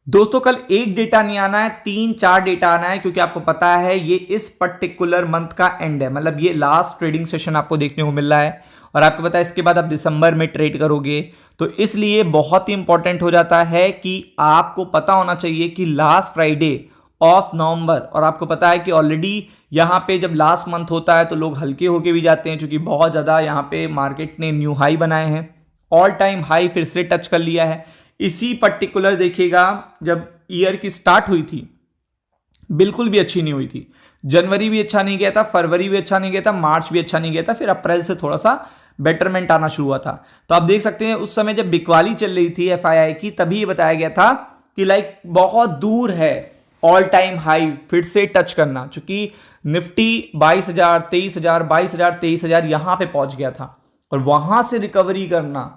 दोस्तों कल एक डेटा नहीं आना है, 3-4 डेटा आना है, क्योंकि आपको पता है ये इस पर्टिकुलर मंथ का एंड है। मतलब ये लास्ट ट्रेडिंग सेशन आपको देखने को मिल रहा है और आपको पता है इसके बाद आप दिसंबर में ट्रेड करोगे, तो इसलिए बहुत ही इंपॉर्टेंट हो जाता है कि आपको पता होना चाहिए कि लास्ट फ्राइडे ऑफ नवंबर, और आपको पता है कि ऑलरेडी यहां पे जब लास्ट मंथ होता है तो लोग हल्के होके भी जाते हैं, क्योंकि बहुत ज्यादा यहां पे मार्केट ने न्यू हाई बनाए हैं, ऑल टाइम हाई फिर से टच कर लिया है। इसी पर्टिकुलर देखिएगा, जब ईयर की स्टार्ट हुई थी बिल्कुल भी अच्छी नहीं हुई थी। जनवरी भी अच्छा नहीं गया था, फरवरी भी अच्छा नहीं गया था, मार्च भी अच्छा नहीं गया था, फिर अप्रैल से थोड़ा सा बेटरमेंट आना शुरू हुआ था। तो आप देख सकते हैं उस समय जब बिकवाली चल रही थी एफआईआई की, तभी ये बताया गया था कि लाइक बहुत दूर है ऑल टाइम हाई फिर से टच करना, चूंकि निफ्टी 22,000, 23,000, 22,000, 23,000 यहां पे पहुंच गया था, और वहां से रिकवरी करना,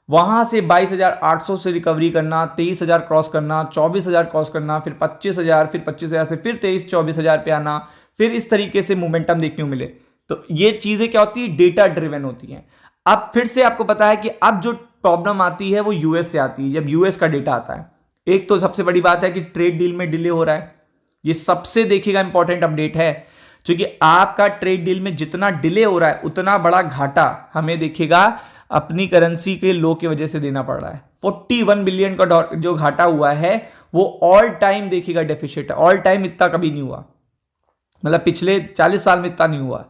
वहां से 22,800 से रिकवरी करना, 23,000 क्रॉस करना, 24,000 क्रॉस करना, फिर 25,000, फिर 25,000 से फिर 23-24,000 पे आना, फिर इस तरीके से मोमेंटम देखने को मिले। तो ये चीजें क्या होती है, डेटा ड्रिवन होती हैं। अब फिर से आपको पता है कि अब जो प्रॉब्लम आती है वो यूएस से आती है, जब यूएस का डेटा आता है। एक तो सबसे बड़ी बात है कि ट्रेड डील में डिले हो रहा है, ये सबसे देखिएगा इंपॉर्टेंट अपडेट है, क्योंकि आपका ट्रेड डील में जितना डिले हो रहा है उतना बड़ा घाटा हमें देखिएगा अपनी करेंसी के लो की वजह से देना पड़ रहा है। 41 बिलियन का जो घाटा हुआ है वो ऑल टाइम देखिएगा डेफिसिट है, ऑल टाइम इतना कभी नहीं हुआ, मतलब पिछले 40 साल में इतना नहीं हुआ।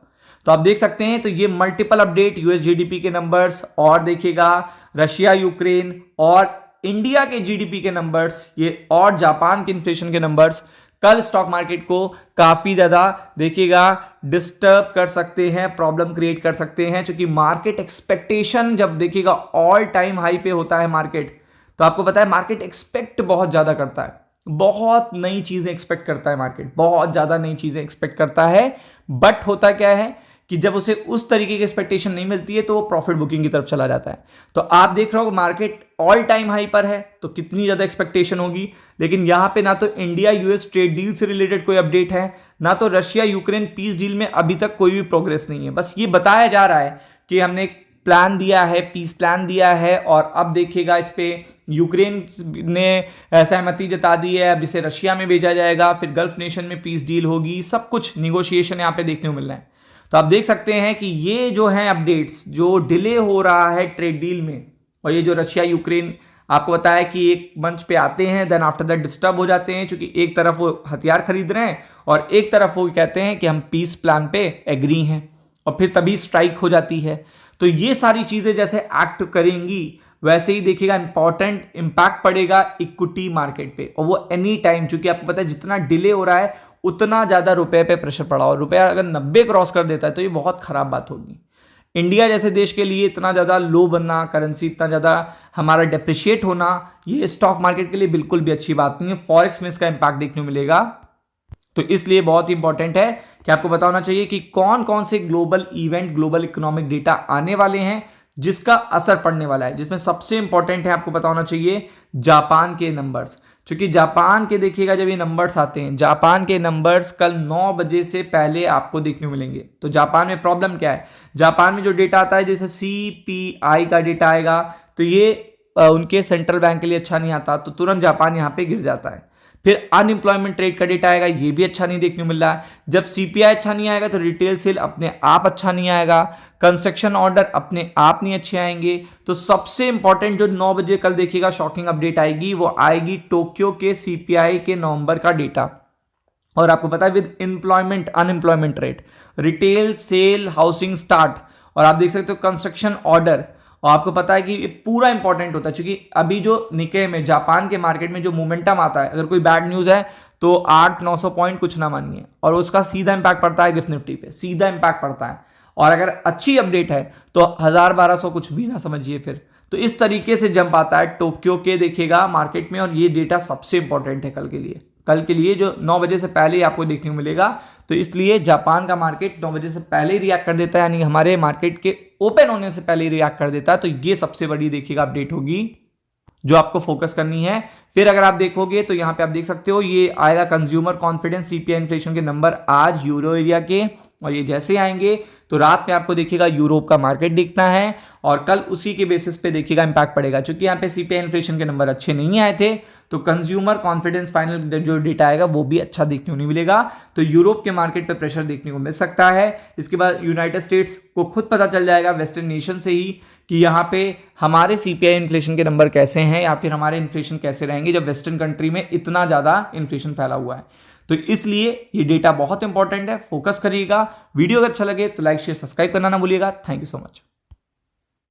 तो आप देख सकते हैं, तो ये मल्टीपल अपडेट, यूएस जीडीपी के नंबर्स, और देखिएगा रशिया यूक्रेन और इंडिया के जीडीपी के नंबर्स, ये और जापान के इन्फ्लेशन के नंबर्स कल स्टॉक मार्केट को काफी ज्यादा देखिएगा डिस्टर्ब कर सकते हैं, प्रॉब्लम क्रिएट कर सकते हैं, क्योंकि मार्केट एक्सपेक्टेशन जब देखिएगा ऑल टाइम हाई पे होता है मार्केट, तो आपको पता है मार्केट एक्सपेक्ट बहुत ज्यादा करता है, बहुत नई चीजें एक्सपेक्ट करता है मार्केट, बहुत ज्यादा नई चीजें एक्सपेक्ट करता है। बट होता क्या है कि जब उसे उस तरीके की एक्सपेक्टेशन नहीं मिलती है तो वो प्रॉफिट बुकिंग की तरफ चला जाता है। तो आप देख रहे हो मार्केट ऑल टाइम हाई पर है, तो कितनी ज्यादा एक्सपेक्टेशन होगी, लेकिन यहां पे ना तो इंडिया यूएस ट्रेड डील से रिलेटेड कोई अपडेट है, ना तो रशिया यूक्रेन पीस डील में अभी तक कोई भी प्रोग्रेस नहीं है। बस ये बताया जा रहा है कि हमने एक प्लान दिया है, पीस प्लान दिया है, और अब देखिएगा इस पे यूक्रेन ने सहमति जता दी है, अब इसे रशिया में भेजा जाएगा, फिर गल्फ नेशन में पीस डील होगी, सब कुछ निगोशिएशन यहाँ पे देखने को मिल रहा है। तो आप देख सकते हैं कि ये जो है अपडेट्स, जो डिले हो रहा है ट्रेड डील में, और ये जो रशिया यूक्रेन आपको बताया है कि एक मंच पे आते हैं, देन आफ्टर दैट डिस्टर्ब हो जाते हैं, क्योंकि एक तरफ वो हथियार खरीद रहे हैं और एक तरफ वो कहते हैं कि हम पीस प्लान पे एग्री हैं, और फिर तभी स्ट्राइक हो जाती है। तो ये सारी चीजें जैसे एक्ट करेंगी, वैसे ही देखिएगा इंपॉर्टेंट इंपैक्ट पड़ेगा इक्विटी मार्केट पे, और वो एनी टाइम, क्योंकि आपको पता है जितना डिले हो रहा है उतना ज्यादा रुपए पे प्रेशर पड़ा, और रुपया अगर 90 क्रॉस कर देता है तो ये बहुत खराब बात होगी। इंडिया जैसे देश के लिए इतना ज्यादा लो बनना, करेंसी इतना ज्यादा हमारा डेप्रिशिएट होना, ये स्टॉक मार्केट के लिए बिल्कुल भी अच्छी बात नहीं है। फॉरेक्स में इसका इंपैक्ट देखने को मिलेगा। तो इसलिए बहुत ही इंपॉर्टेंट है कि आपको पता होना चाहिए कि कौन कौन से global event, global economic data आने वाले हैं जिसका असर पड़ने वाला है, जिसमें सबसे इंपॉर्टेंट है आपको पता होना चाहिए जापान के नंबर्स। क्योंकि जापान के देखिएगा जब ये नंबर्स आते हैं, जापान के नंबर्स कल 9 बजे से पहले आपको देखने को मिलेंगे। तो जापान में प्रॉब्लम क्या है, जापान में जो डेटा आता है जैसे सीपीआई का डेटा आएगा, तो ये उनके सेंट्रल बैंक के लिए अच्छा नहीं आता, तो तुरंत जापान यहाँ पे गिर जाता है। फिर अनएम्प्लॉयमेंट रेट का डेटा आएगा, ये भी अच्छा नहीं देखने को मिल रहा है। जब सीपीआई अच्छा नहीं आएगा तो रिटेल सेल अपने आप अच्छा नहीं आएगा, कंस्ट्रक्शन ऑर्डर अपने आप नहीं अच्छे आएंगे। तो सबसे इंपॉर्टेंट जो 9 बजे कल देखिएगा शॉकिंग अपडेट आएगी, वो आएगी टोक्यो के सीपीआई के नवंबर का डेटा। और आपको पता है with employment, unemployment rate, retail sale, housing start, और आप देख सकते हो कंस्ट्रक्शन ऑर्डर। और आपको पता है कि ये पूरा इंपॉर्टेंट होता है, क्योंकि अभी जो निके में जापान के मार्केट में जो मोमेंटम आता है, अगर कोई बैड न्यूज है तो 800-900 पॉइंट कुछ ना मानिए, और उसका सीधा इंपैक्ट पड़ता है गिफ्ट निफ्टी पे, सीधा इंपैक्ट पड़ता है। और अगर अच्छी अपडेट है तो 1000-1200 कुछ भी ना समझिए फिर। तो इस तरीके से जंप आता है टोक्यो के देखिएगा मार्केट में, और ये डेटा सबसे इंपॉर्टेंट है कल के लिए, कल के लिए जो 9 बजे से पहले ही आपको देखने को मिलेगा। तो इसलिए जापान का मार्केट 9 बजे से पहले ही रिएक्ट कर देता है, यानी हमारे मार्केट के ओपन होने से पहले ही रिएक्ट कर देता है। तो ये सबसे बड़ी देखिएगा अपडेट होगी जो आपको फोकस करनी है। फिर अगर आप देखोगे तो यहां पे आप देख सकते हो ये आएगा कंज्यूमर कॉन्फिडेंस, सीपीआई इन्फ्लेशन के नंबर आज यूरो एरिया के, और ये जैसे आएंगे तो रात में आपको देखिएगा यूरोप का मार्केट दिखता है, और कल उसी के बेसिस पे देखिएगा इंपैक्ट पड़ेगा। क्योंकि यहाँ पे सीपीआई इन्फ्लेशन के नंबर अच्छे नहीं आए थे, तो कंज्यूमर कॉन्फिडेंस फाइनल जो डेटा आएगा वो भी अच्छा देखने को नहीं मिलेगा। तो यूरोप के मार्केट पे प्रेशर देखने को मिल सकता है। इसके बाद यूनाइटेड स्टेट्स को खुद पता चल जाएगा वेस्टर्न नेशन से ही कि यहाँ पे हमारे सीपीआई इन्फ्लेशन के नंबर कैसे हैं या फिर हमारे इन्फ्लेशन कैसे रहेंगे जब वेस्टर्न कंट्री में इतना ज़्यादा इन्फ्लेशन फैला हुआ है। तो इसलिए ये डेटा बहुत इंपॉर्टेंट है, फोकस करिएगा। वीडियो अगर अच्छा लगे तो लाइक शेयर सब्सक्राइब करना ना भूलिएगा। Thank you so much.